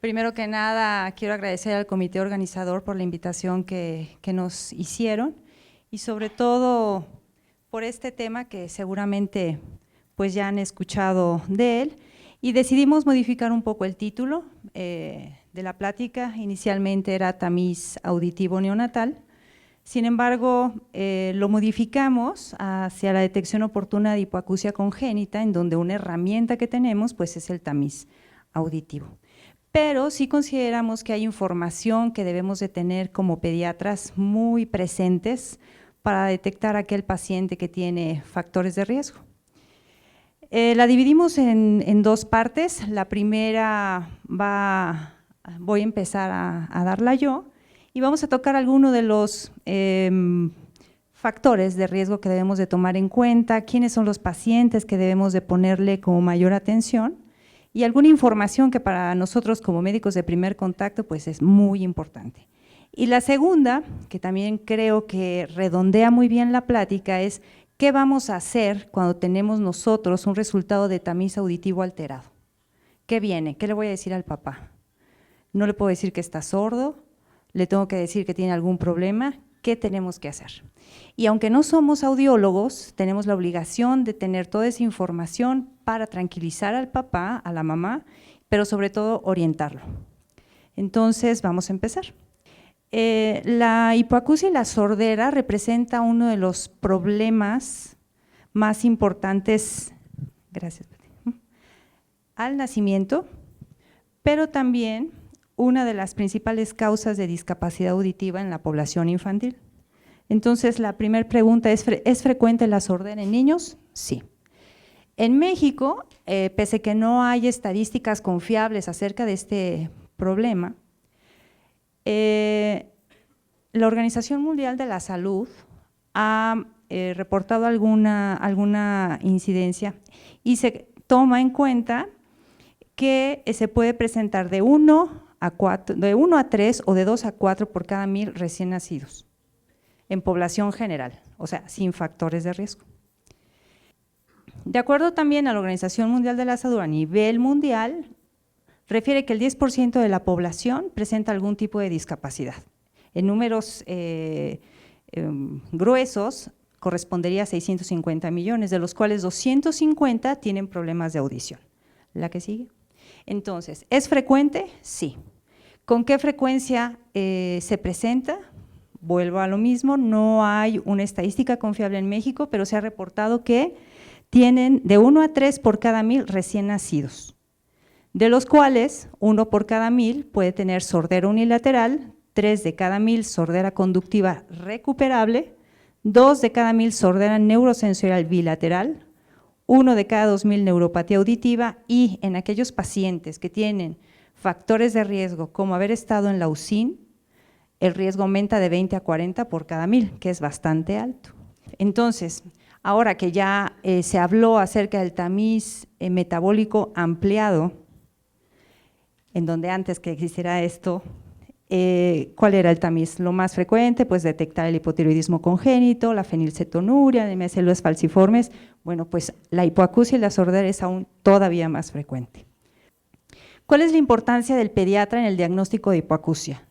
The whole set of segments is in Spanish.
Primero que nada, quiero agradecer al comité organizador por la invitación que nos hicieron y sobre todo por este tema que seguramente pues ya han escuchado de él, y decidimos modificar un poco el título de la plática. Inicialmente era tamiz auditivo neonatal, sin embargo lo modificamos hacia la detección oportuna de hipoacusia congénita, en donde una herramienta que tenemos pues es el tamiz auditivo. Pero sí consideramos que hay información que debemos de tener como pediatras muy presentes para detectar a aquel paciente que tiene factores de riesgo. La dividimos en dos partes. La primera voy a empezar a darla yo, y vamos a tocar algunos de los factores de riesgo que debemos de tomar en cuenta, quiénes son los pacientes que debemos de ponerle como mayor atención, y alguna información que para nosotros como médicos de primer contacto pues es muy importante. Y la segunda, que también creo que redondea muy bien la plática, es ¿qué vamos a hacer cuando tenemos nosotros un resultado de tamiz auditivo alterado? ¿Qué viene? ¿Qué le voy a decir al papá? No le puedo decir que está sordo, le tengo que decir que tiene algún problema. ¿Qué tenemos que hacer? Y aunque no somos audiólogos, tenemos la obligación de tener toda esa información para tranquilizar al papá, a la mamá, pero sobre todo orientarlo. Entonces vamos a empezar. La hipoacusia y la sordera representa uno de los problemas más importantes, gracias, al nacimiento, pero también una de las principales causas de discapacidad auditiva en la población infantil. Entonces, la primera pregunta es frecuente la sordera en niños? Sí. En México, pese a que no hay estadísticas confiables acerca de este problema, la Organización Mundial de la Salud ha reportado alguna incidencia, y se toma en cuenta que se puede presentar de 1 a 3 o de 2 a 4 por cada 1000 recién nacidos en población general, o sea, sin factores de riesgo. De acuerdo también a la Organización Mundial de la Salud a nivel mundial, refiere que el 10% de la población presenta algún tipo de discapacidad. En números gruesos correspondería a 650 millones, de los cuales 250 tienen problemas de audición. ¿La que sigue? Entonces, ¿es frecuente? Sí. ¿Con qué frecuencia se presenta? Vuelvo a lo mismo, no hay una estadística confiable en México, pero se ha reportado que tienen de 1 a 3 por cada 1000 recién nacidos, de los cuales 1 por cada 1000 puede tener sordera unilateral, 3 de cada 1000 sordera conductiva recuperable, 2 de cada 1000 sordera neurosensorial bilateral, 1 de cada 2000 neuropatía auditiva, y en aquellos pacientes que tienen factores de riesgo como haber estado en la UCIN, el riesgo aumenta de 20 a 40 por cada 1000, que es bastante alto. Entonces, ahora que ya se habló acerca del tamiz metabólico ampliado, en donde antes que existiera esto, ¿cuál era el tamiz? Lo más frecuente, pues detectar el hipotiroidismo congénito, la fenilcetonuria, anemia de células falciformes. Bueno, pues la hipoacusia y la sordera es aún todavía más frecuente. ¿Cuál es la importancia del pediatra en el diagnóstico de hipoacusia?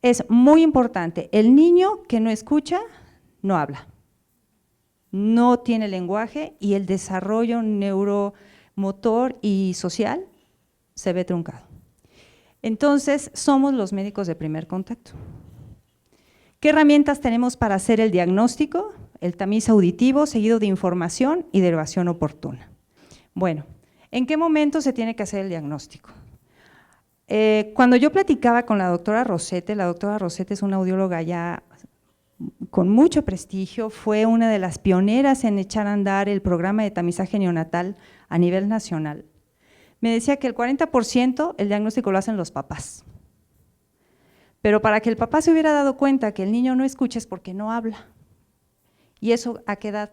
Es muy importante. El niño que no escucha, no habla, no tiene lenguaje, y el desarrollo neuromotor y social se ve truncado. Entonces, somos los médicos de primer contacto. ¿Qué herramientas tenemos para hacer el diagnóstico? El tamiz auditivo, seguido de información y derivación oportuna. Bueno, ¿en qué momento se tiene que hacer el diagnóstico? Cuando yo platicaba con la doctora Rosete es una audióloga ya con mucho prestigio, fue una de las pioneras en echar a andar el programa de tamizaje neonatal a nivel nacional. Me decía que el 40% el diagnóstico lo hacen los papás, pero para que el papá se hubiera dado cuenta que el niño no escucha es porque no habla. ¿Y eso a qué edad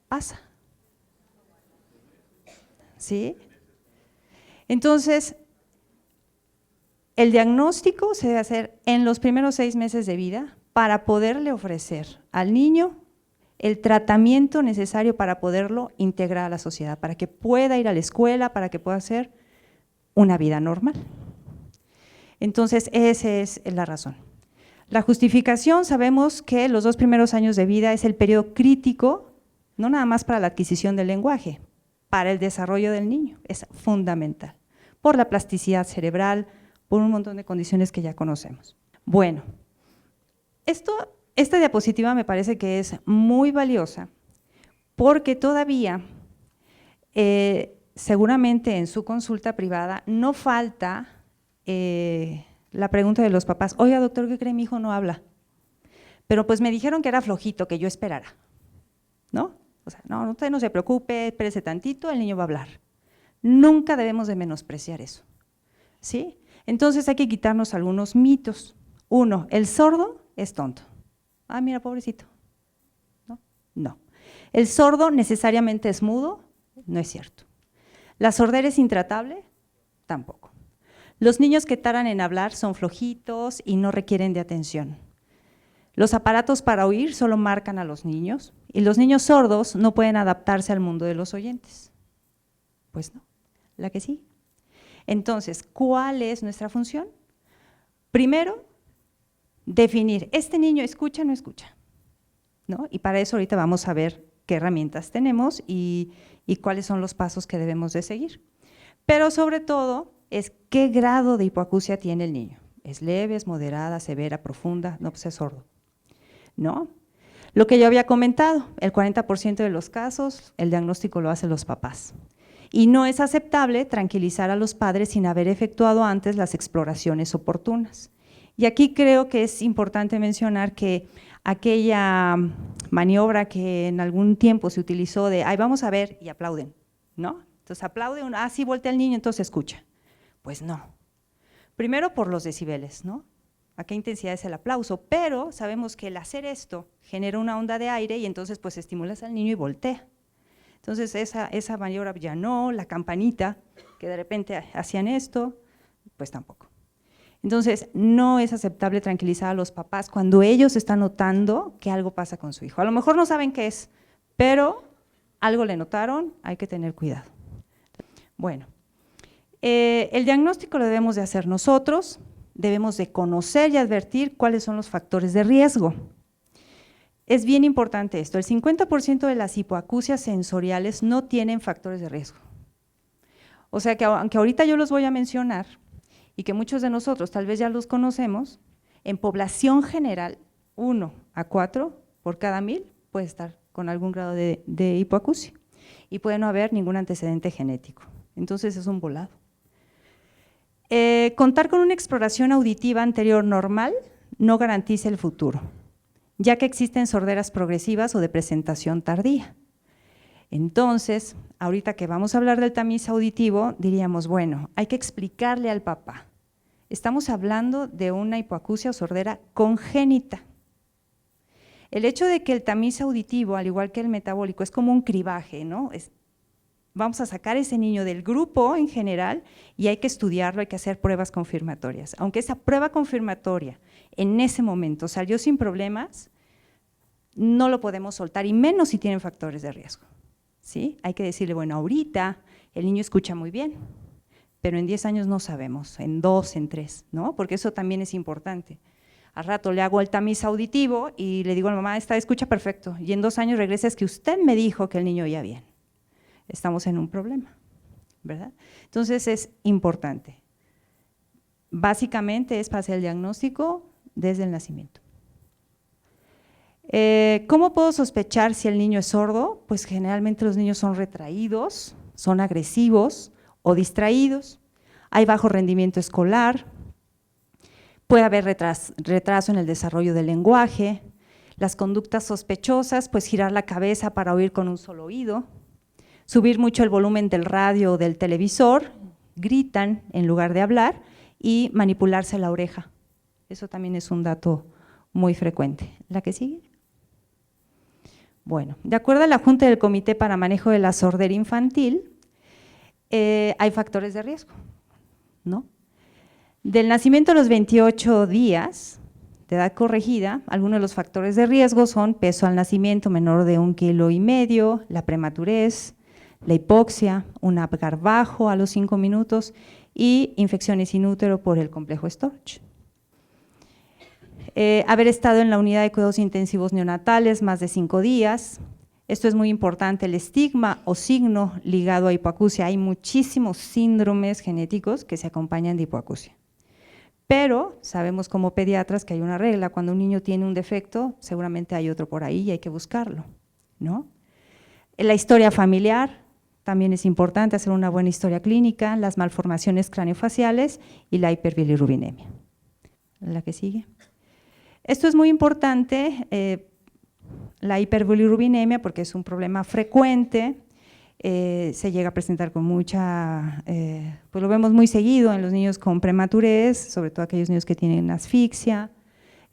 pasa? ¿Sí? Entonces, el diagnóstico se debe hacer en los primeros 6 meses de vida para poderle ofrecer al niño el tratamiento necesario para poderlo integrar a la sociedad, para que pueda ir a la escuela, para que pueda hacer una vida normal. Entonces, esa es la razón. La justificación, sabemos que los 2 primeros años de vida es el periodo crítico, no nada más para la adquisición del lenguaje, para el desarrollo del niño, es fundamental, por la plasticidad cerebral, por un montón de condiciones que ya conocemos. Bueno, esta diapositiva me parece que es muy valiosa, porque todavía, seguramente en su consulta privada, no falta la pregunta de los papás, oiga doctor, ¿qué cree? Mi hijo no habla, pero pues me dijeron que era flojito, que yo esperara, ¿no? O sea, no, usted no se preocupe, espérese tantito, el niño va a hablar. Nunca debemos de menospreciar eso, ¿sí? Entonces hay que quitarnos algunos mitos. Uno, el sordo es tonto. Ah, mira, pobrecito. ¿No? No. ¿El sordo necesariamente es mudo? No es cierto. ¿La sordera es intratable? Tampoco. Los niños que taran en hablar son flojitos y no requieren de atención. Los aparatos para oír solo marcan a los niños y los niños sordos no pueden adaptarse al mundo de los oyentes. Pues no, la que sí. Entonces, ¿cuál es nuestra función? Primero, definir, ¿este niño escucha o no escucha? ¿No? Y para eso ahorita vamos a ver qué herramientas tenemos y cuáles son los pasos que debemos de seguir. Pero sobre todo, es qué grado de hipoacusia tiene el niño. ¿Es leve, es moderada, severa, profunda? No, pues es sordo, ¿no? Lo que yo había comentado, el 40% de los casos, el diagnóstico lo hacen los papás. Y no es aceptable tranquilizar a los padres sin haber efectuado antes las exploraciones oportunas. Y aquí creo que es importante mencionar que aquella maniobra que en algún tiempo se utilizó de, ay, vamos a ver, y aplauden, ¿no? Entonces aplaude, sí, voltea el niño, entonces escucha. Pues no. Primero por los decibeles, ¿no? A qué intensidad es el aplauso, pero sabemos que el hacer esto genera una onda de aire y entonces pues estimulas al niño y voltea. Entonces esa maniobra ya no, la campanita, que de repente hacían esto, pues tampoco. Entonces no es aceptable tranquilizar a los papás cuando ellos están notando que algo pasa con su hijo. A lo mejor no saben qué es, pero algo le notaron, hay que tener cuidado. Bueno, el diagnóstico lo debemos de hacer nosotros, debemos de conocer y advertir cuáles son los factores de riesgo. Es bien importante esto, el 50% de las hipoacusias sensoriales no tienen factores de riesgo. O sea que aunque ahorita yo los voy a mencionar y que muchos de nosotros tal vez ya los conocemos, en población general 1 a 4 por cada 1000 puede estar con algún grado de hipoacusia y puede no haber ningún antecedente genético. Entonces es un volado. Contar con una exploración auditiva anterior normal no garantiza el futuro, ya que existen sorderas progresivas o de presentación tardía. Entonces, ahorita que vamos a hablar del tamiz auditivo, diríamos, bueno, hay que explicarle al papá. Estamos hablando de una hipoacusia o sordera congénita. El hecho de que el tamiz auditivo, al igual que el metabólico, es como un cribaje, ¿no? Vamos a sacar a ese niño del grupo en general y hay que estudiarlo, hay que hacer pruebas confirmatorias. Aunque esa prueba confirmatoria en ese momento salió sin problemas, no lo podemos soltar y menos si tienen factores de riesgo, ¿sí? Hay que decirle, bueno, ahorita el niño escucha muy bien, pero en 10 años no sabemos, en 2, en 3, ¿no? Porque eso también es importante. Al rato le hago el tamiz auditivo y le digo a la mamá, escucha perfecto, y en 2 años regresa, es que usted me dijo que el niño oía bien. Estamos en un problema, ¿verdad? Entonces es importante. Básicamente es para hacer el diagnóstico desde el nacimiento. ¿Cómo puedo sospechar si el niño es sordo? Pues generalmente los niños son retraídos, son agresivos o distraídos, hay bajo rendimiento escolar, puede haber retraso en el desarrollo del lenguaje, las conductas sospechosas, pues girar la cabeza para oír con un solo oído, subir mucho el volumen del radio o del televisor, gritan en lugar de hablar y manipularse la oreja. Eso también es un dato muy frecuente. ¿La que sigue? Bueno, de acuerdo a la Junta del Comité para Manejo de la Sordera Infantil, hay factores de riesgo, ¿no? Del nacimiento a los 28 días de edad corregida, algunos de los factores de riesgo son peso al nacimiento menor de 1,5 kilos, la prematurez, la hipoxia, un Apgar bajo a los 5 minutos y infecciones in útero por el complejo Storch. Haber estado en la unidad de cuidados intensivos neonatales más de 5 días. Esto es muy importante, el estigma o signo ligado a hipoacusia. Hay muchísimos síndromes genéticos que se acompañan de hipoacusia. Pero sabemos como pediatras que hay una regla, cuando un niño tiene un defecto, seguramente hay otro por ahí y hay que buscarlo, ¿no? La historia familiar, también es importante hacer una buena historia clínica, las malformaciones craneofaciales y la hiperbilirrubinemia. La que sigue. Esto es muy importante, la hiperbilirrubinemia, porque es un problema frecuente, se llega a presentar con mucha, pues lo vemos muy seguido en los niños con prematurez, sobre todo aquellos niños que tienen asfixia,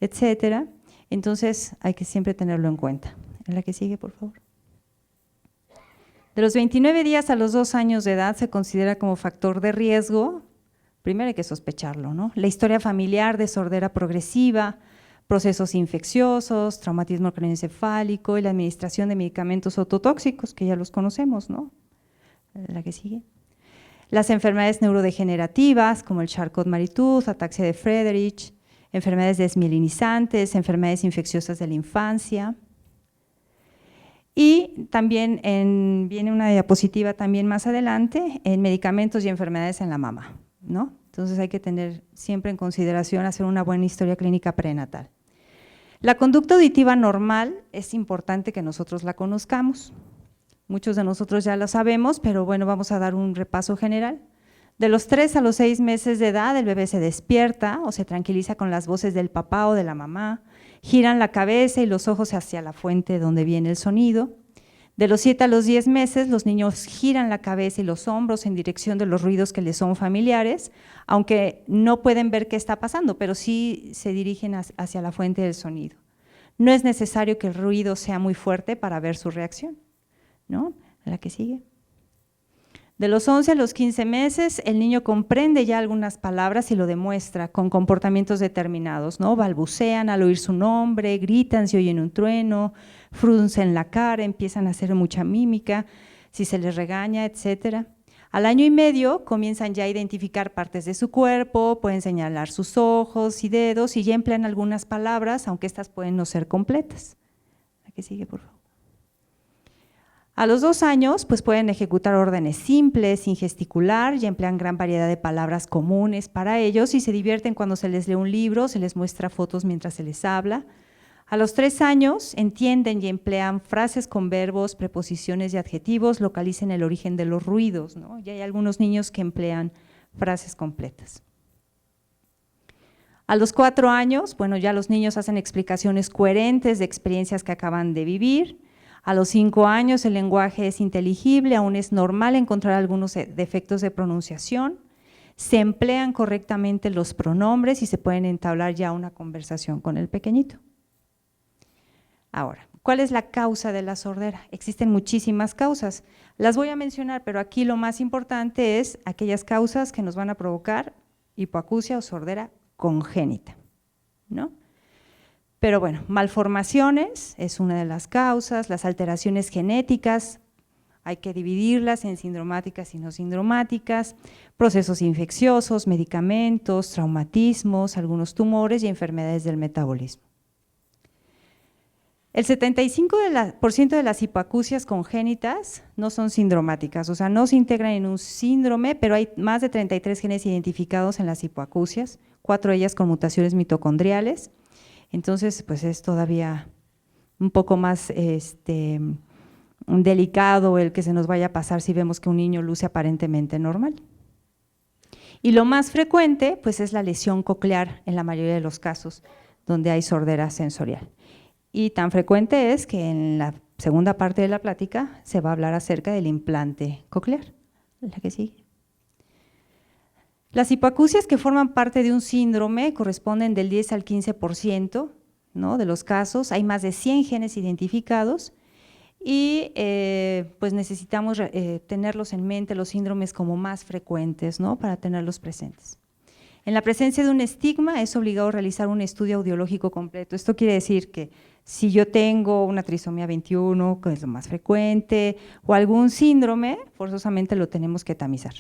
etcétera. Entonces hay que siempre tenerlo en cuenta. En la que sigue, por favor. De los 29 días a los 2 años de edad se considera como factor de riesgo, primero hay que sospecharlo, ¿no? La historia familiar de sordera progresiva, procesos infecciosos, traumatismo craneoencefálico y la administración de medicamentos ototóxicos, que ya los conocemos, ¿no? La que sigue. Las enfermedades neurodegenerativas, como el Charcot-Marie-Tooth, ataxia de Friedreich, enfermedades desmielinizantes, enfermedades infecciosas de la infancia. Y también viene una diapositiva también más adelante, en medicamentos y enfermedades en la mama, ¿no? Entonces hay que tener siempre en consideración hacer una buena historia clínica prenatal. La conducta auditiva normal es importante que nosotros la conozcamos. Muchos de nosotros ya lo sabemos, pero bueno, vamos a dar un repaso general. De los 3 a los 6 meses de edad, el bebé se despierta o se tranquiliza con las voces del papá o de la mamá, giran la cabeza y los ojos hacia la fuente donde viene el sonido. De los 7 a los 10 meses, los niños giran la cabeza y los hombros en dirección de los ruidos que les son familiares, aunque no pueden ver qué está pasando, pero sí se dirigen hacia la fuente del sonido. No es necesario que el ruido sea muy fuerte para ver su reacción, ¿no? La que sigue. De los 11 a los 15 meses, el niño comprende ya algunas palabras y lo demuestra con comportamientos determinados, ¿no? Balbucean al oír su nombre, gritan si oyen un trueno, fruncen la cara, empiezan a hacer mucha mímica, si se les regaña, etcétera. Al año y medio comienzan ya a identificar partes de su cuerpo, pueden señalar sus ojos y dedos y ya emplean algunas palabras, aunque estas pueden no ser completas. La que sigue, por favor. A los 2 años, pues pueden ejecutar órdenes simples, sin gesticular, y emplean gran variedad de palabras comunes para ellos y se divierten cuando se les lee un libro, se les muestra fotos mientras se les habla. A los 3 años entienden y emplean frases con verbos, preposiciones y adjetivos, localicen el origen de los ruidos, ¿no? Y hay algunos niños que emplean frases completas. A los 4 años, bueno, ya los niños hacen explicaciones coherentes de experiencias que acaban de vivir. A los 5 años el lenguaje es inteligible, aún es normal encontrar algunos defectos de pronunciación, se emplean correctamente los pronombres y se pueden entablar ya una conversación con el pequeñito. Ahora, ¿cuál es la causa de la sordera? Existen muchísimas causas, las voy a mencionar, pero aquí lo más importante es aquellas causas que nos van a provocar hipoacusia o sordera congénita, ¿no? Pero bueno, malformaciones es una de las causas, las alteraciones genéticas, hay que dividirlas en sindromáticas y no sindromáticas, procesos infecciosos, medicamentos, traumatismos, algunos tumores y enfermedades del metabolismo. El 75% de las hipoacusias congénitas no son sindromáticas, o sea, no se integran en un síndrome, pero hay más de 33 genes identificados en las hipoacusias, 4 de ellas con mutaciones mitocondriales. Entonces, pues es todavía un poco más delicado el que se nos vaya a pasar si vemos que un niño luce aparentemente normal. Y lo más frecuente, pues es la lesión coclear en la mayoría de los casos donde hay sordera sensorial. Y tan frecuente es que en la segunda parte de la plática se va a hablar acerca del implante coclear. La que sigue. Las hipoacusias que forman parte de un síndrome corresponden del 10 al 15%, ¿no? De los casos, hay más de 100 genes identificados y pues necesitamos tenerlos en mente, los síndromes como más frecuentes, ¿no? Para tenerlos presentes. En la presencia de un estigma es obligado a realizar un estudio audiológico completo. Esto quiere decir que si yo tengo una trisomía 21, que es lo más frecuente, o algún síndrome, forzosamente lo tenemos que tamizar.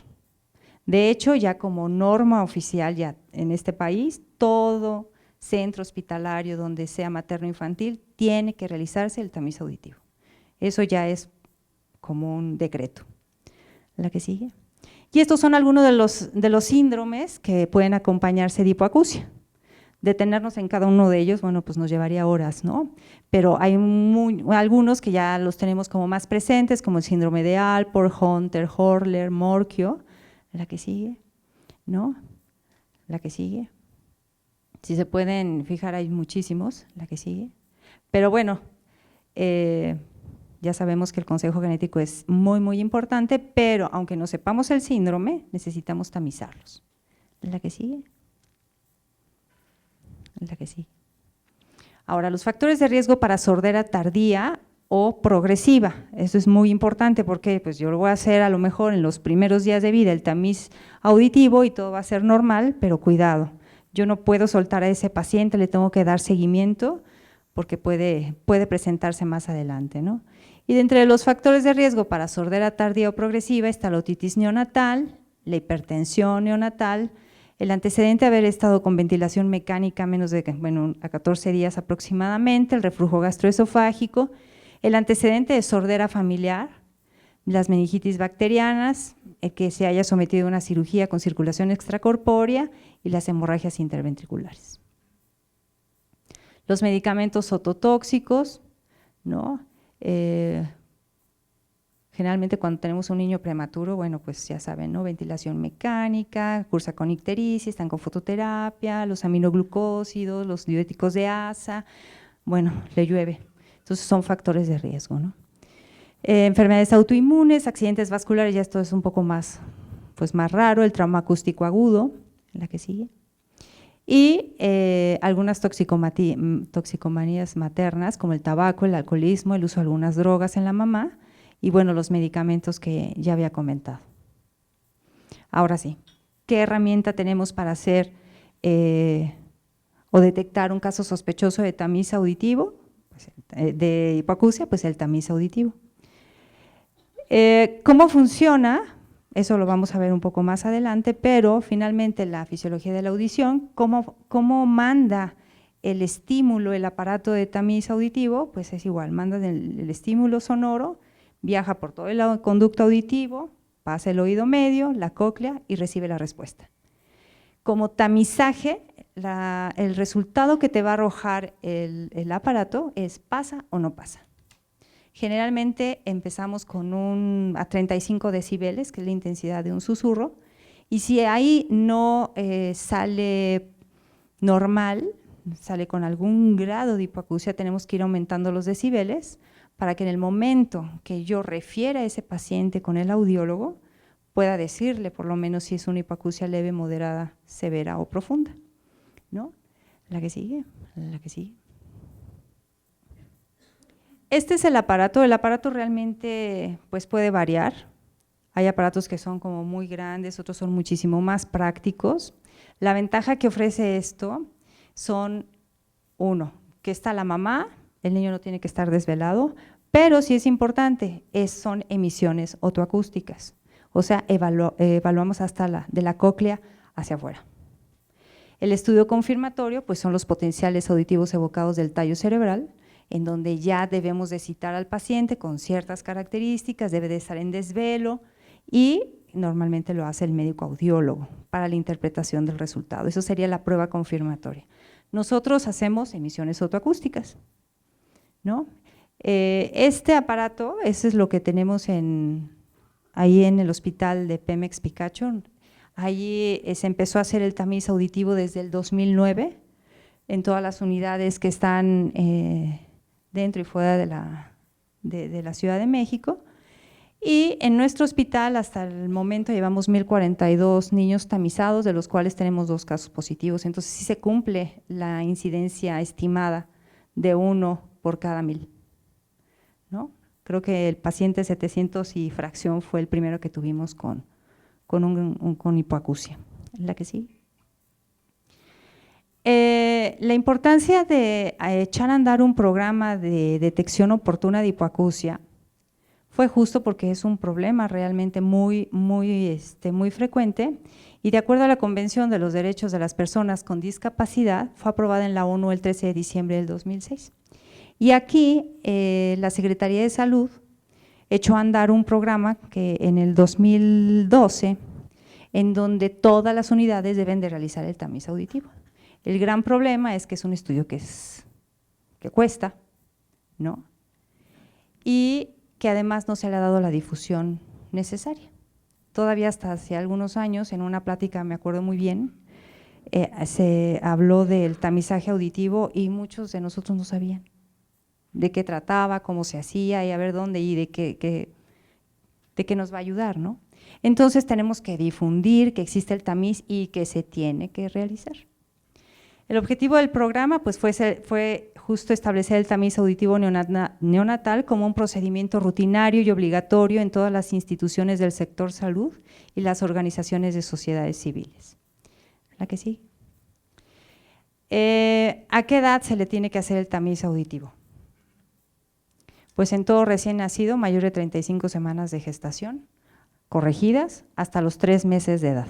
De hecho, ya como norma oficial ya en este país, todo centro hospitalario donde sea materno-infantil tiene que realizarse el tamiz auditivo. Eso ya es como un decreto. La que sigue. Y estos son algunos de los síndromes que pueden acompañarse de hipoacusia. Detenernos en cada uno de ellos, bueno, pues nos llevaría horas, ¿no? Pero hay algunos que ya los tenemos como más presentes, como el síndrome de Alport, Hunter, Horler, Morquio. La que sigue, ¿no? La que sigue. Si se pueden fijar, hay muchísimos. La que sigue. Pero bueno, ya sabemos que el consejo genético es muy, muy importante, pero aunque no sepamos el síndrome, necesitamos tamizarlos. La que sigue. La que sigue. Ahora, los factores de riesgo para sordera tardía o progresiva, eso es muy importante porque pues yo lo voy a hacer a lo mejor en los primeros días de vida el tamiz auditivo y todo va a ser normal, pero cuidado, yo no puedo soltar a ese paciente, le tengo que dar seguimiento porque puede presentarse más adelante, ¿no? Y de entre los factores de riesgo para sordera tardía o progresiva está la otitis neonatal, la hipertensión neonatal, el antecedente de haber estado con ventilación mecánica menos de, bueno, a 14 días aproximadamente, el reflujo gastroesofágico, el antecedente de sordera familiar, las meningitis bacterianas, el que se haya sometido a una cirugía con circulación extracorpórea y las hemorragias interventriculares. Los medicamentos ototóxicos, ¿no? Generalmente cuando tenemos un niño prematuro, bueno, pues ya saben, ¿no? Ventilación mecánica, cursa con ictericia, están con fototerapia, los aminoglucósidos, los diuréticos de asa, bueno, le llueve. Entonces son factores de riesgo, ¿no? Enfermedades autoinmunes, accidentes vasculares, ya esto es un poco más, pues más raro, el trauma acústico agudo, la que sigue. Y algunas toxicomanías maternas, como el tabaco, el alcoholismo, el uso de algunas drogas en la mamá, y bueno, los medicamentos que ya había comentado. Ahora sí, ¿qué herramienta tenemos para hacer o detectar un caso sospechoso de tamiz auditivo? Pues, de hipoacusia, pues el tamiz auditivo. ¿Cómo funciona? Eso lo vamos a ver un poco más adelante, pero finalmente la fisiología de la audición, ¿cómo manda el estímulo, el aparato de tamiz auditivo? Pues es igual, manda el estímulo sonoro, viaja por todo el conducto auditivo, pasa el oído medio, la cóclea y recibe la respuesta. Como tamizaje, el resultado que te va a arrojar el aparato es pasa o no pasa. Generalmente empezamos con a 35 decibeles, que es la intensidad de un susurro, y si ahí no sale normal, sale con algún grado de hipoacusia, tenemos que ir aumentando los decibeles para que en el momento que yo refiera a ese paciente con el audiólogo, pueda decirle por lo menos si es una hipoacusia leve, moderada, severa o profunda, ¿no? La que sigue, la que sigue. Este es el aparato realmente pues puede variar, hay aparatos que son como muy grandes, otros son muchísimo más prácticos. La ventaja que ofrece esto son, uno, que está la mamá, el niño no tiene que estar desvelado, pero sí es importante, son emisiones otoacústicas, o sea, evaluamos hasta de la cóclea hacia afuera. El estudio confirmatorio pues son los potenciales auditivos evocados del tallo cerebral, en donde ya debemos de citar al paciente con ciertas características, debe de estar en desvelo y normalmente lo hace el médico audiólogo para la interpretación del resultado. Eso sería la prueba confirmatoria. Nosotros hacemos emisiones otoacústicas, ¿no? Este aparato, ese es lo que tenemos ahí en el hospital de Pemex Picacho. Allí se empezó a hacer el tamiz auditivo desde el 2009 en todas las unidades que están dentro y fuera de la Ciudad de México, y en nuestro hospital hasta el momento llevamos 1042 niños tamizados, de los cuales tenemos 2 casos positivos, entonces sí se cumple la incidencia estimada de 1 por cada 1000, ¿no? Creo que el paciente 700 y fracción fue el primero que tuvimos con hipoacusia. ¿La que sigue? La importancia de echar a andar un programa de detección oportuna de hipoacusia fue justo porque es un problema realmente muy frecuente, y de acuerdo a la Convención de los Derechos de las Personas con Discapacidad, fue aprobada en la ONU el 13 de diciembre del 2006. Y aquí la Secretaría de Salud echó a andar un programa que en el 2012, en donde todas las unidades deben de realizar el tamiz auditivo. El gran problema es que es un estudio que cuesta, ¿no? Y que además no se le ha dado la difusión necesaria. Todavía hasta hace algunos años, en una plática, me acuerdo muy bien, se habló del tamizaje auditivo y muchos de nosotros no sabían de qué trataba, cómo se hacía y a ver dónde y de qué nos va a ayudar, ¿no? Entonces tenemos que difundir que existe el tamiz y que se tiene que realizar. El objetivo del programa pues, fue justo establecer el tamiz auditivo neonatal como un procedimiento rutinario y obligatorio en todas las instituciones del sector salud y las organizaciones de sociedades civiles. ¿La que sigue? ¿A qué edad se le tiene que hacer el tamiz auditivo? Pues en todo recién nacido, mayor de 35 semanas de gestación, corregidas hasta los 3 meses de edad.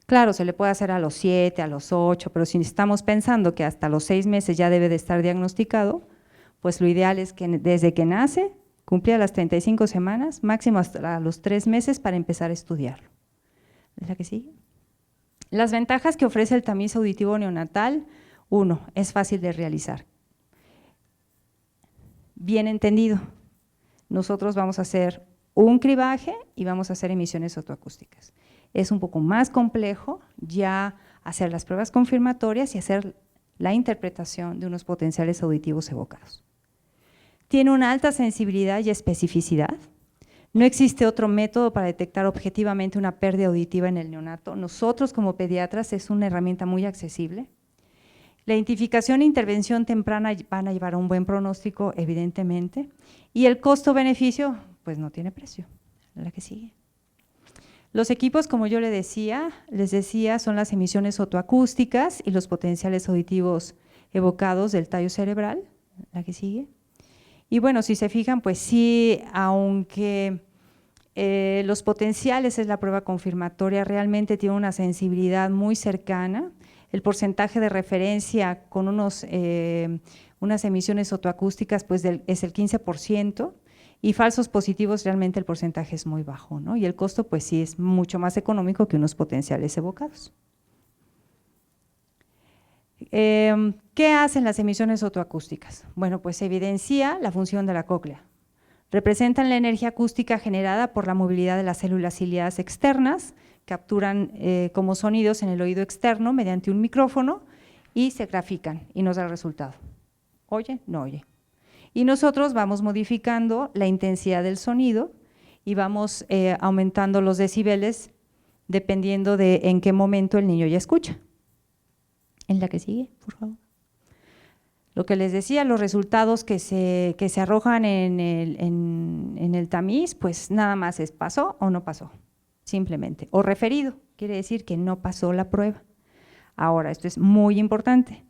Claro, se le puede hacer a los 7, a los 8, pero si estamos pensando que hasta los 6 meses ya debe de estar diagnosticado, pues lo ideal es que desde que nace, cumplida las 35 semanas, máximo hasta los 3 meses para empezar a estudiarlo. ¿Es la que sigue? Las ventajas que ofrece el tamiz auditivo neonatal: 1, es fácil de realizar. Bien entendido, nosotros vamos a hacer un cribaje y vamos a hacer emisiones otoacústicas. Es un poco más complejo ya hacer las pruebas confirmatorias y hacer la interpretación de unos potenciales auditivos evocados. Tiene una alta sensibilidad y especificidad. No existe otro método para detectar objetivamente una pérdida auditiva en el neonato. Nosotros como pediatras es una herramienta muy accesible. La identificación e intervención temprana van a llevar a un buen pronóstico, evidentemente, y el costo-beneficio, pues no tiene precio. La que sigue. Los equipos, como yo les decía, son las emisiones otoacústicas y los potenciales auditivos evocados del tallo cerebral. La que sigue. Y bueno, si se fijan, pues sí, aunque los potenciales es la prueba confirmatoria, realmente tiene una sensibilidad muy cercana. El porcentaje de referencia con unas emisiones otoacústicas pues es el 15%, y falsos positivos realmente el porcentaje es muy bajo, ¿no? Y el costo pues sí es mucho más económico que unos potenciales evocados. ¿Qué hacen las emisiones otoacústicas? Bueno, pues evidencia la función de la cóclea. Representan la energía acústica generada por la movilidad de las células ciliadas externas, capturan como sonidos en el oído externo mediante un micrófono y se grafican y nos da el resultado. ¿Oye? No oye. Y nosotros vamos modificando la intensidad del sonido y vamos aumentando los decibeles dependiendo de en qué momento el niño ya escucha. En la que sigue, por favor. Lo que les decía, los resultados que se arrojan en el tamiz, pues nada más es pasó o no pasó, simplemente. O referido, quiere decir que no pasó la prueba. Ahora, esto es muy importante.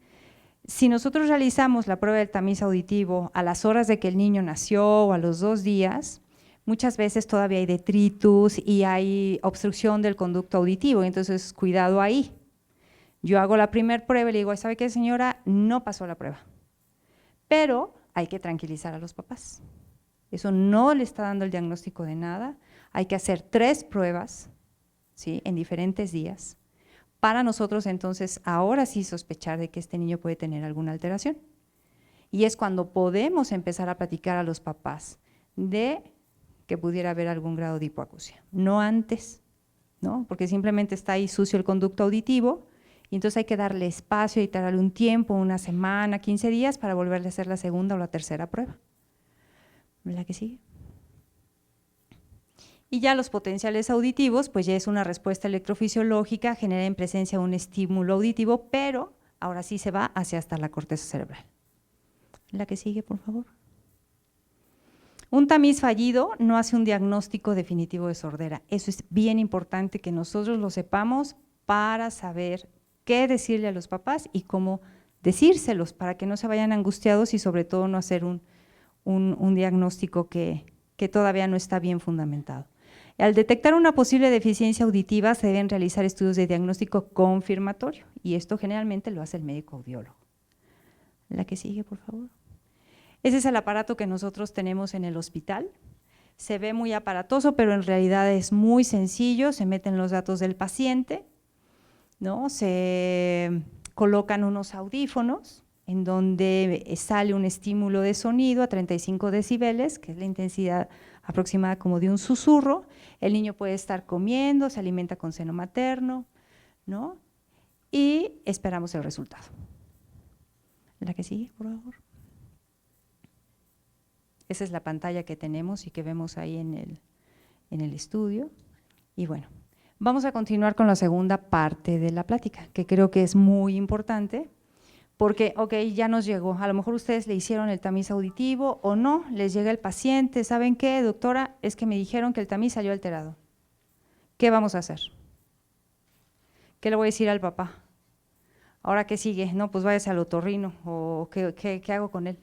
Si nosotros realizamos la prueba del tamiz auditivo a las horas de que el niño nació o a los 2 días, muchas veces todavía hay detritus y hay obstrucción del conducto auditivo, entonces cuidado ahí. Yo hago la primera prueba y le digo, ¿sabe qué, señora? No pasó la prueba. Pero hay que tranquilizar a los papás. Eso no le está dando el diagnóstico de nada. Hay que hacer 3 pruebas, ¿sí?, en diferentes días, para nosotros entonces ahora sí sospechar de que este niño puede tener alguna alteración. Y es cuando podemos empezar a platicar a los papás de que pudiera haber algún grado de hipoacusia, no antes, ¿no? Porque simplemente está ahí sucio el conducto auditivo y entonces hay que darle espacio y darle un tiempo, una semana, 15 días para volverle a hacer la segunda o la tercera prueba. ¿La que sigue? Y ya los potenciales auditivos, pues ya es una respuesta electrofisiológica, genera en presencia un estímulo auditivo, pero ahora sí se va hacia hasta la corteza cerebral. La que sigue, por favor. Un tamiz fallido no hace un diagnóstico definitivo de sordera. Eso es bien importante que nosotros lo sepamos para saber qué decirle a los papás y cómo decírselos para que no se vayan angustiados y sobre todo no hacer un diagnóstico que que todavía no está bien fundamentado. Al detectar una posible deficiencia auditiva se deben realizar estudios de diagnóstico confirmatorio y esto generalmente lo hace el médico audiólogo. La que sigue, por favor. Ese es el aparato que nosotros tenemos en el hospital. Se ve muy aparatoso, pero en realidad es muy sencillo. Se meten los datos del paciente, ¿no? Se colocan unos audífonos en donde sale un estímulo de sonido a 35 decibeles, que es la intensidad aproximada como de un susurro. El niño puede estar comiendo, se alimenta con seno materno, ¿no? Y esperamos el resultado. La que sigue, por favor. Esa es la pantalla que tenemos y que vemos ahí en el estudio. Y bueno, vamos a continuar con la segunda parte de la plática, que creo que es muy importante, porque, ok, ya nos llegó, a lo mejor ustedes le hicieron el tamiz auditivo o no, les llega el paciente, ¿saben qué, doctora? Es que me dijeron que el tamiz salió alterado. ¿Qué vamos a hacer? ¿Qué le voy a decir al papá? ¿Ahora qué sigue? No, pues váyase al otorrino, o ¿qué hago con él?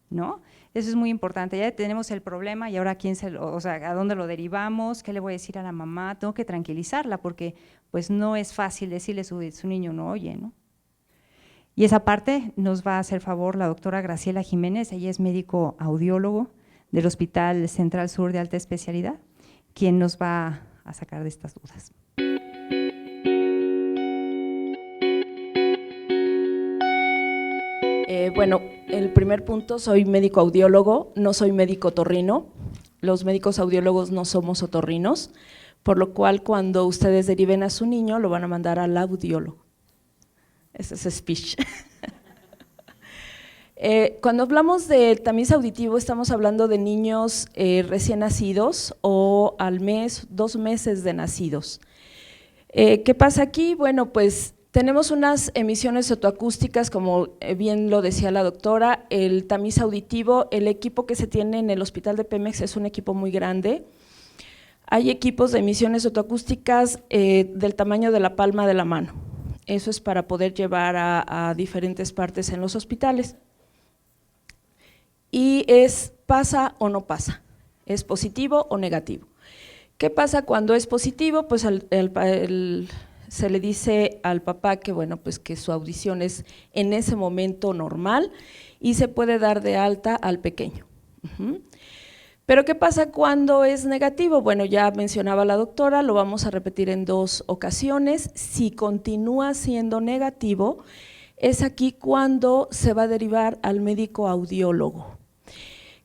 ¿No? Eso es muy importante, ya tenemos el problema y ahora ¿a dónde lo derivamos? ¿Qué le voy a decir a la mamá? Tengo que tranquilizarla porque pues no es fácil decirle su niño no oye, ¿no? Y esa parte nos va a hacer favor la doctora Graciela Jiménez, ella es médico audiólogo del Hospital Central Sur de Alta Especialidad, quien nos va a sacar de estas dudas. Bueno, el primer punto, soy médico audiólogo, no soy médico otorrino. Los médicos audiólogos no somos otorrinos, por lo cual cuando ustedes deriven a su niño lo van a mandar al audiólogo. Ese es speech. Cuando hablamos de tamiz auditivo estamos hablando de niños recién nacidos o al mes, 2 meses de nacidos. ¿Qué pasa aquí? Bueno, pues tenemos unas emisiones otoacústicas, como bien lo decía la doctora, el tamiz auditivo, el equipo que se tiene en el hospital de Pemex es un equipo muy grande. Hay equipos de emisiones otoacústicas del tamaño de la palma de la mano. Eso es para poder llevar a diferentes partes en los hospitales. Y pasa o no pasa, es positivo o negativo. ¿Qué pasa cuando es positivo? Pues se le dice al papá que bueno, pues que su audición es en ese momento normal y se puede dar de alta al pequeño. Pero ¿qué pasa cuando es negativo? Bueno, ya mencionaba la doctora, lo vamos a repetir en 2 ocasiones. Si continúa siendo negativo, es aquí cuando se va a derivar al médico audiólogo.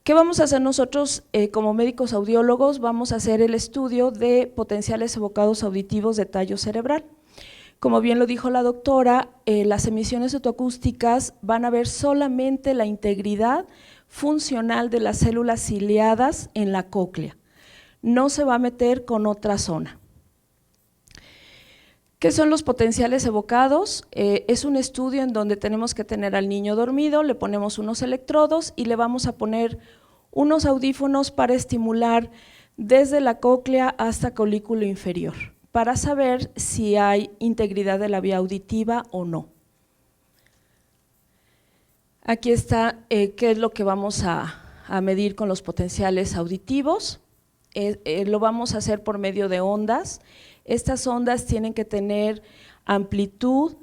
¿Qué vamos a hacer nosotros como médicos audiólogos? Vamos a hacer el estudio de potenciales evocados auditivos de tallo cerebral. Como bien lo dijo la doctora, las emisiones otoacústicas van a ver solamente la integridad funcional de las células ciliadas en la cóclea, no se va a meter con otra zona. ¿Qué son los potenciales evocados? Es un estudio en donde tenemos que tener al niño dormido, le ponemos unos electrodos y le vamos a poner unos audífonos para estimular desde la cóclea hasta colículo inferior, para saber si hay integridad de la vía auditiva o no. Aquí está qué es lo que vamos a medir con los potenciales auditivos. Lo vamos a hacer por medio de ondas. Estas ondas tienen que tener amplitud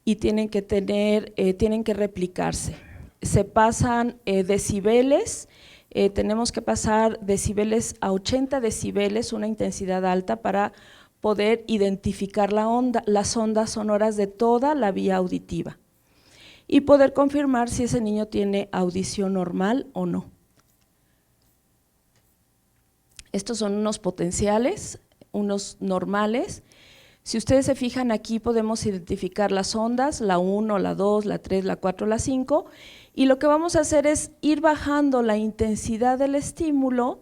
y tienen que replicarse. Se pasan decibeles, tenemos que pasar decibeles a 80 decibeles, una intensidad alta para poder identificar las ondas sonoras de toda la vía auditiva y poder confirmar si ese niño tiene audición normal o no. Estos son unos potenciales, unos normales. Si ustedes se fijan aquí podemos identificar las ondas, la 1, la 2, la 3, la 4, la 5 y lo que vamos a hacer es ir bajando la intensidad del estímulo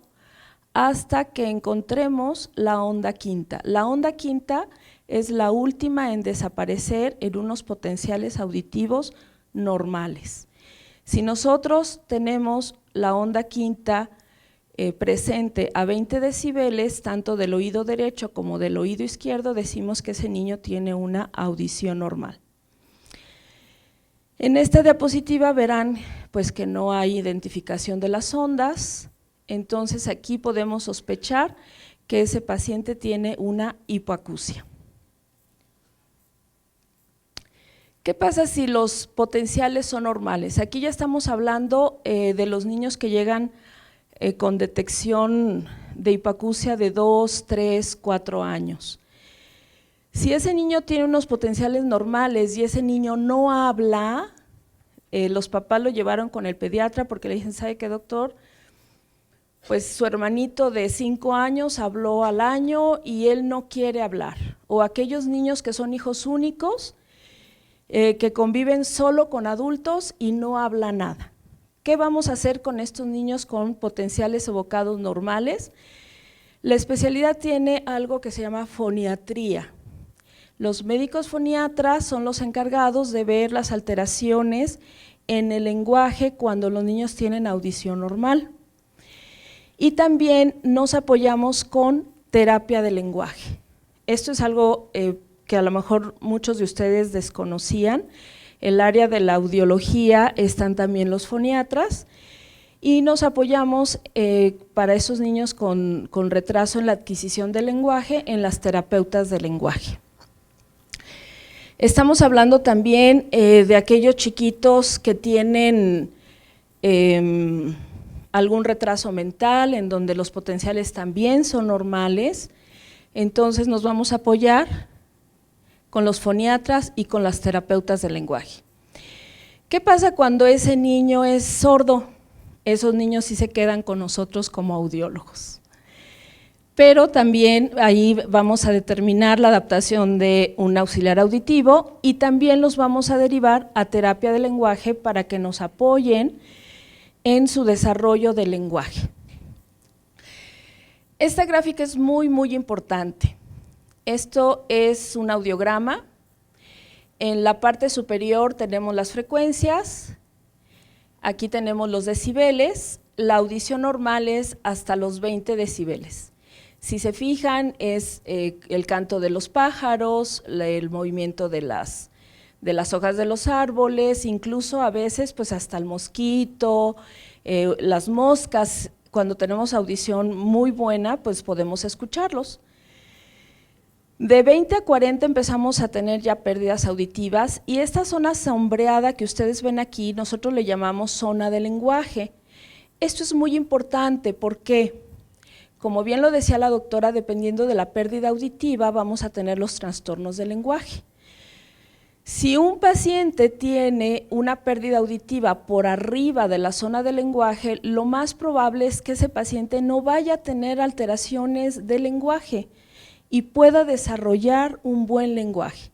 hasta que encontremos la onda quinta. La onda quinta es la última en desaparecer en unos potenciales auditivos normales. Si nosotros tenemos la onda quinta presente a 20 decibeles, tanto del oído derecho como del oído izquierdo, decimos que ese niño tiene una audición normal. En esta diapositiva verán pues que no hay identificación de las ondas, entonces aquí podemos sospechar que ese paciente tiene una hipoacusia. ¿Qué pasa si los potenciales son normales? Aquí ya estamos hablando de los niños que llegan con detección de hipoacusia de 2, 3, 4 años. Si ese niño tiene unos potenciales normales y ese niño no habla, los papás lo llevaron con el pediatra porque le dicen, ¿sabe qué, doctor? Pues su hermanito de 5 años habló al año y él no quiere hablar. O aquellos niños que son hijos únicos, que conviven solo con adultos y no habla nada. ¿Qué vamos a hacer con estos niños con potenciales evocados normales? La especialidad tiene algo que se llama foniatría. Los médicos foniatras son los encargados de ver las alteraciones en el lenguaje cuando los niños tienen audición normal. Y también nos apoyamos con terapia de lenguaje. Esto es algo que a lo mejor muchos de ustedes desconocían. El área de la audiología están también los foniatras y nos apoyamos para esos niños con retraso en la adquisición del lenguaje en las terapeutas de lenguaje. Estamos hablando también de aquellos chiquitos que tienen algún retraso mental en donde los potenciales también son normales, entonces nos vamos a apoyar con los foniatras y con las terapeutas del lenguaje. ¿Qué pasa cuando ese niño es sordo? Esos niños sí se quedan con nosotros como audiólogos. Pero también ahí vamos a determinar la adaptación de un auxiliar auditivo y también los vamos a derivar a terapia de lenguaje para que nos apoyen en su desarrollo del lenguaje. Esta gráfica es muy, muy importante. Esto es un audiograma. En la parte superior tenemos las frecuencias, aquí tenemos los decibeles, la audición normal es hasta los 20 decibeles. Si se fijan, es el canto de los pájaros, el movimiento de las hojas de los árboles, incluso a veces pues hasta el mosquito, las moscas, cuando tenemos audición muy buena, pues podemos escucharlos. De 20 a 40 empezamos a tener ya pérdidas auditivas y esta zona sombreada que ustedes ven aquí, nosotros le llamamos zona de lenguaje. Esto es muy importante porque, como bien lo decía la doctora, dependiendo de la pérdida auditiva vamos a tener los trastornos del lenguaje. Si un paciente tiene una pérdida auditiva por arriba de la zona del lenguaje, lo más probable es que ese paciente no vaya a tener alteraciones del lenguaje y pueda desarrollar un buen lenguaje,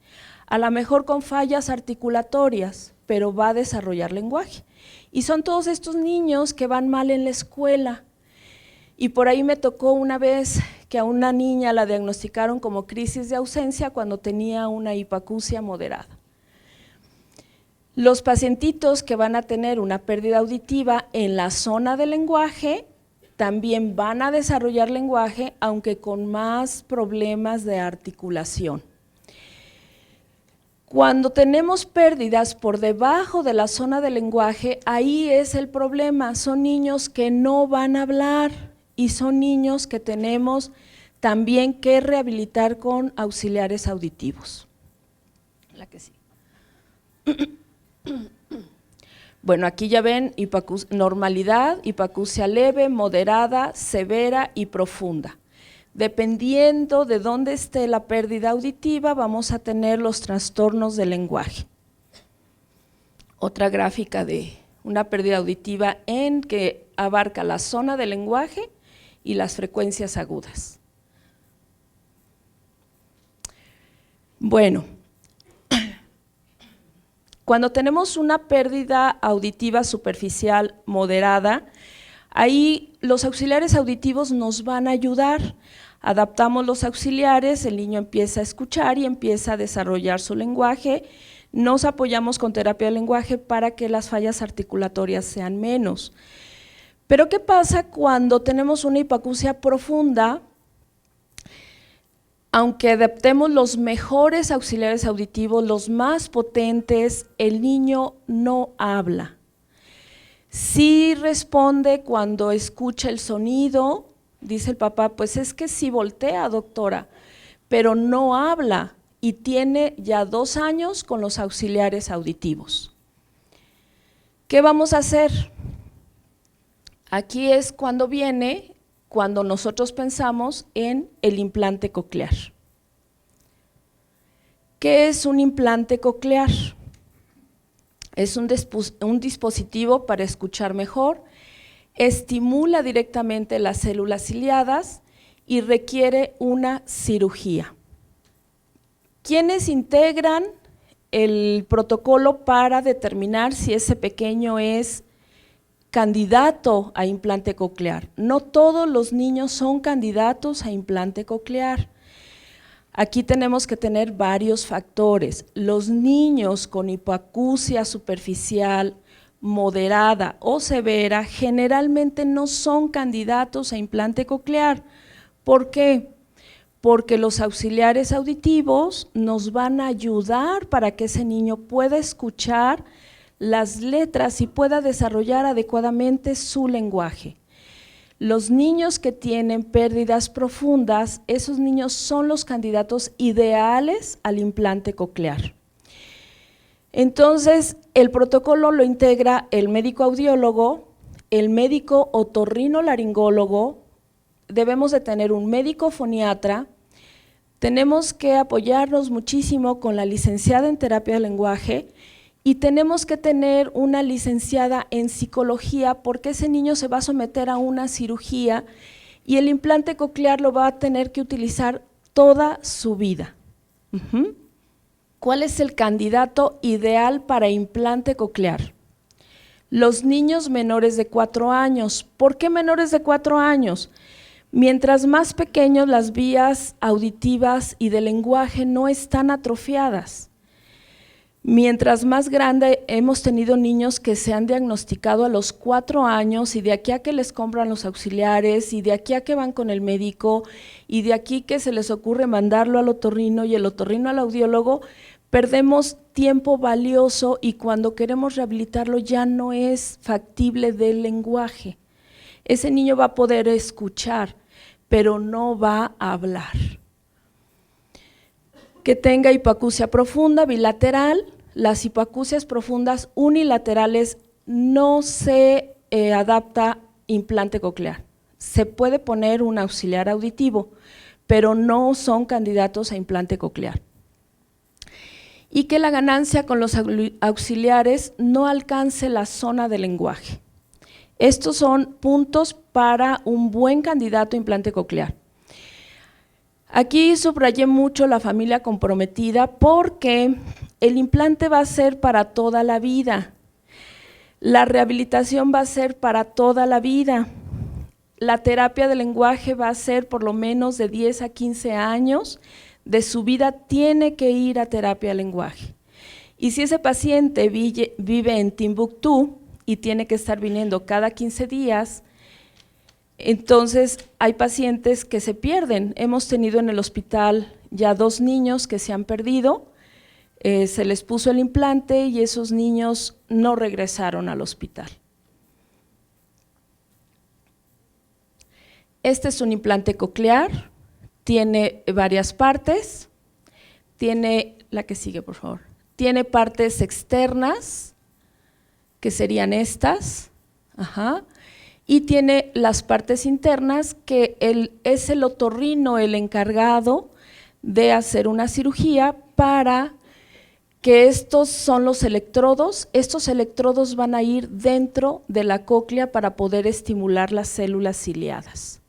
a lo mejor con fallas articulatorias, pero va a desarrollar lenguaje. Y son todos estos niños que van mal en la escuela. Y por ahí me tocó una vez que a una niña la diagnosticaron como crisis de ausencia cuando tenía una hipoacusia moderada. Los pacientitos que van a tener una pérdida auditiva en la zona del lenguaje también van a desarrollar lenguaje, aunque con más problemas de articulación. Cuando tenemos pérdidas por debajo de la zona del lenguaje, ahí es el problema, son niños que no van a hablar y son niños que tenemos también que rehabilitar con auxiliares auditivos. La que sí. Bueno, aquí ya ven normalidad, hipoacusia leve, moderada, severa y profunda. Dependiendo de dónde esté la pérdida auditiva, vamos a tener los trastornos del lenguaje. Otra gráfica de una pérdida auditiva en que abarca la zona del lenguaje y las frecuencias agudas. Bueno, cuando tenemos una pérdida auditiva superficial moderada, ahí los auxiliares auditivos nos van a ayudar. Adaptamos los auxiliares, el niño empieza a escuchar y empieza a desarrollar su lenguaje. Nos apoyamos con terapia de lenguaje para que las fallas articulatorias sean menos. Pero ¿qué pasa cuando tenemos una hipoacusia profunda? Aunque adaptemos los mejores auxiliares auditivos, los más potentes, el niño no habla. Sí responde cuando escucha el sonido, dice el papá, pues es que sí voltea, doctora, pero no habla y tiene ya 2 años con los auxiliares auditivos. ¿Qué vamos a hacer? Aquí es cuando nosotros pensamos en el implante coclear. ¿Qué es un implante coclear? Es un dispositivo para escuchar mejor, estimula directamente las células ciliadas y requiere una cirugía. ¿Quiénes integran el protocolo para determinar si ese pequeño es candidato a implante coclear? No todos los niños son candidatos a implante coclear. Aquí tenemos que tener varios factores. Los niños con hipoacusia superficial, moderada o severa generalmente no son candidatos a implante coclear. ¿Por qué? Porque los auxiliares auditivos nos van a ayudar para que ese niño pueda escuchar las letras y pueda desarrollar adecuadamente su lenguaje. Los niños que tienen pérdidas profundas, esos niños son los candidatos ideales al implante coclear. Entonces, el protocolo lo integra el médico audiólogo, el médico otorrinolaringólogo, debemos de tener un médico foniatra, tenemos que apoyarnos muchísimo con la licenciada en terapia del lenguaje y tenemos que tener una licenciada en psicología porque ese niño se va a someter a una cirugía y el implante coclear lo va a tener que utilizar toda su vida. ¿Cuál es el candidato ideal para implante coclear? Los niños menores de 4 años. ¿Por qué menores de 4 años? Mientras más pequeños, las vías auditivas y de lenguaje no están atrofiadas. Mientras más grande, hemos tenido niños que se han diagnosticado a los 4 años y de aquí a que les compran los auxiliares y de aquí a que van con el médico y de aquí que se les ocurre mandarlo al otorrino y el otorrino al audiólogo, perdemos tiempo valioso y cuando queremos rehabilitarlo ya no es factible del lenguaje. Ese niño va a poder escuchar, pero no va a hablar. Que tenga hipoacusia profunda bilateral. Las hipoacusias profundas unilaterales no se adapta implante coclear. Se puede poner un auxiliar auditivo, pero no son candidatos a implante coclear. Y que la ganancia con los auxiliares no alcance la zona del lenguaje. Estos son puntos para un buen candidato a implante coclear. Aquí subrayé mucho la familia comprometida porque el implante va a ser para toda la vida, la rehabilitación va a ser para toda la vida, la terapia del lenguaje va a ser por lo menos de 10 a 15 años de su vida tiene que ir a terapia del lenguaje. Y si ese paciente vive en Timbuktu y tiene que estar viniendo cada 15 días, entonces hay pacientes que se pierden. Hemos tenido en el hospital ya 2 niños que se han perdido, se les puso el implante y esos niños no regresaron al hospital. Este es un implante coclear, tiene varias partes, tiene, la que sigue por favor, tiene partes externas, que serían estas, y tiene las partes internas que es el otorrino el encargado de hacer una cirugía para que estos son los electrodos van a ir dentro de la cóclea para poder estimular las células ciliadas.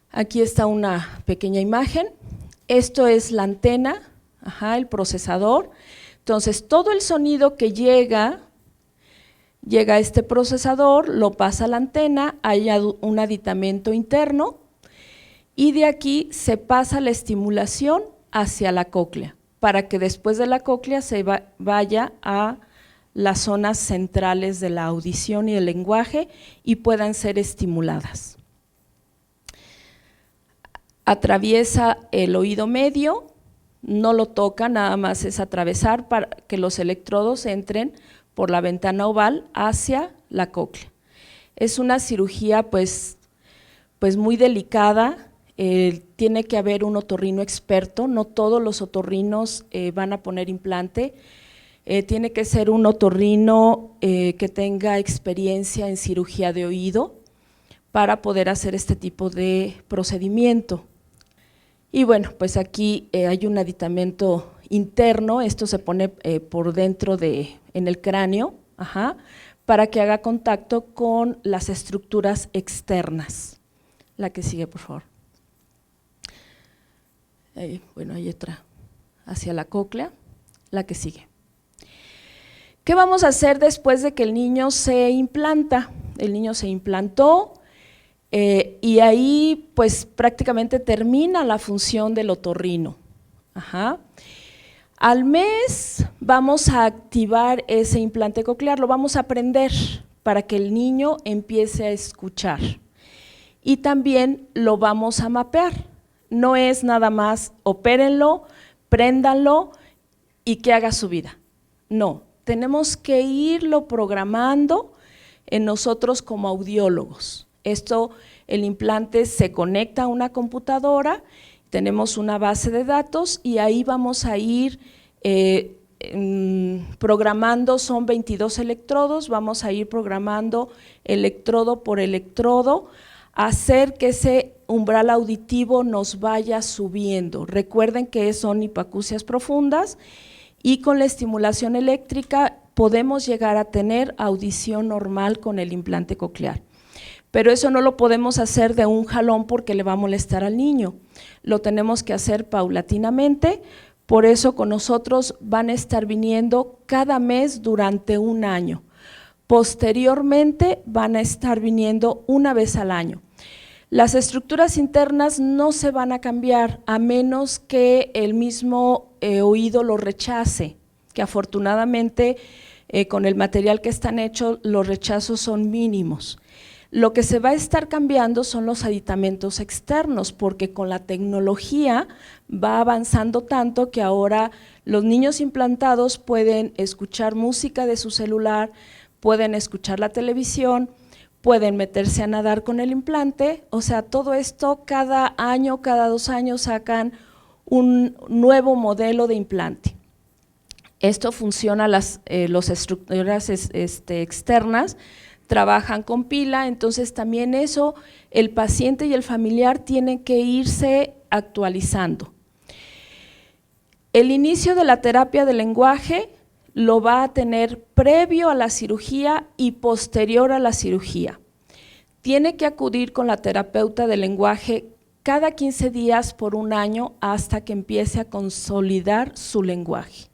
Aquí está una pequeña imagen, esto es la antena, el procesador, entonces todo el sonido que llega a este procesador, lo pasa a la antena, hay un aditamento interno y de aquí se pasa la estimulación hacia la cóclea, para que después de la cóclea se vaya a las zonas centrales de la audición y el lenguaje y puedan ser estimuladas. Atraviesa el oído medio, no lo toca, nada más es atravesar para que los electrodos entren por la ventana oval hacia la cóclea. Es una cirugía pues muy delicada, tiene que haber un otorrino experto, no todos los otorrinos van a poner implante, tiene que ser un otorrino que tenga experiencia en cirugía de oído para poder hacer este tipo de procedimiento. Y bueno, pues aquí hay un aditamento interno, esto se pone por dentro en el cráneo, para que haga contacto con las estructuras externas. La que sigue, por favor. Bueno, hay otra hacia la cóclea, la que sigue. ¿Qué vamos a hacer después de que el niño se implanta? El niño se implantó y ahí pues prácticamente termina la función del otorrino. Al mes vamos a activar ese implante coclear, lo vamos a prender para que el niño empiece a escuchar y también lo vamos a mapear. No es nada más opérenlo, préndanlo y que haga su vida. No, tenemos que irlo programando en nosotros como audiólogos. El implante se conecta a una computadora, tenemos una base de datos y ahí vamos a ir programando, son 22 electrodos, vamos a ir programando electrodo por electrodo, hacer que ese umbral auditivo nos vaya subiendo. Recuerden que son hipoacusias profundas y con la estimulación eléctrica podemos llegar a tener audición normal con el implante coclear. Pero eso no lo podemos hacer de un jalón porque le va a molestar al niño. Lo tenemos que hacer paulatinamente, por eso con nosotros van a estar viniendo cada mes durante un año. Posteriormente van a estar viniendo una vez al año. Las estructuras internas no se van a cambiar a menos que el mismo oído lo rechace, que afortunadamente con el material que están hechos los rechazos son mínimos. Lo que se va a estar cambiando son los aditamentos externos, porque con la tecnología va avanzando tanto que ahora los niños implantados pueden escuchar música de su celular, pueden escuchar la televisión, pueden meterse a nadar con el implante, o sea, todo esto cada año, cada 2 años sacan un nuevo modelo de implante. Esto funciona, las estructuras externas trabajan con pila, entonces también eso el paciente y el familiar tienen que irse actualizando. El inicio de la terapia del lenguaje lo va a tener previo a la cirugía y posterior a la cirugía. Tiene que acudir con la terapeuta del lenguaje cada 15 días por un año hasta que empiece a consolidar su lenguaje.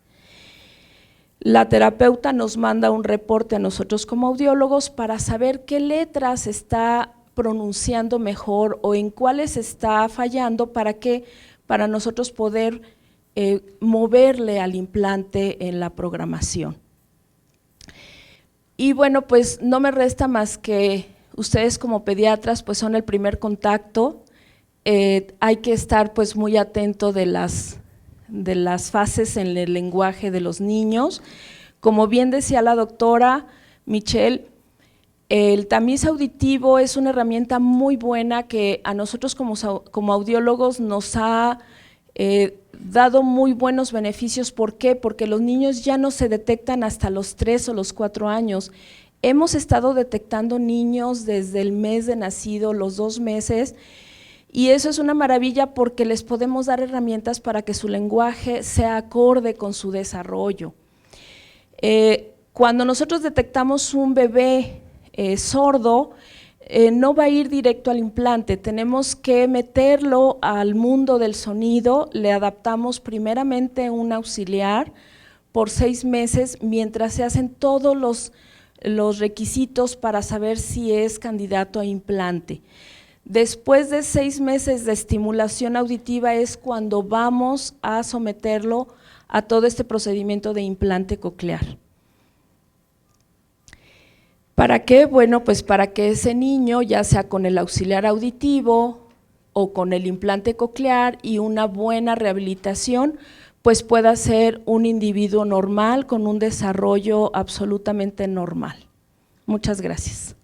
La terapeuta nos manda un reporte a nosotros como audiólogos para saber qué letras está pronunciando mejor o en cuáles está fallando para nosotros poder moverle al implante en la programación. Y bueno, pues no me resta más que ustedes como pediatras pues son el primer contacto, hay que estar pues muy atento de las fases en el lenguaje de los niños. Como bien decía la doctora Michelle, el tamiz auditivo es una herramienta muy buena que a nosotros como audiólogos nos ha dado muy buenos beneficios. ¿Por qué? Porque los niños ya no se detectan hasta los 3 o los 4 años. Hemos estado detectando niños desde el mes de nacido, los 2 meses, y eso es una maravilla porque les podemos dar herramientas para que su lenguaje sea acorde con su desarrollo. Cuando nosotros detectamos un bebé sordo, no va a ir directo al implante, tenemos que meterlo al mundo del sonido, le adaptamos primeramente un auxiliar por 6 meses mientras se hacen todos los requisitos para saber si es candidato a implante. Después de 6 meses de estimulación auditiva es cuando vamos a someterlo a todo este procedimiento de implante coclear. ¿Para qué? Bueno, pues para que ese niño, ya sea con el auxiliar auditivo o con el implante coclear y una buena rehabilitación, pues pueda ser un individuo normal con un desarrollo absolutamente normal. Muchas gracias.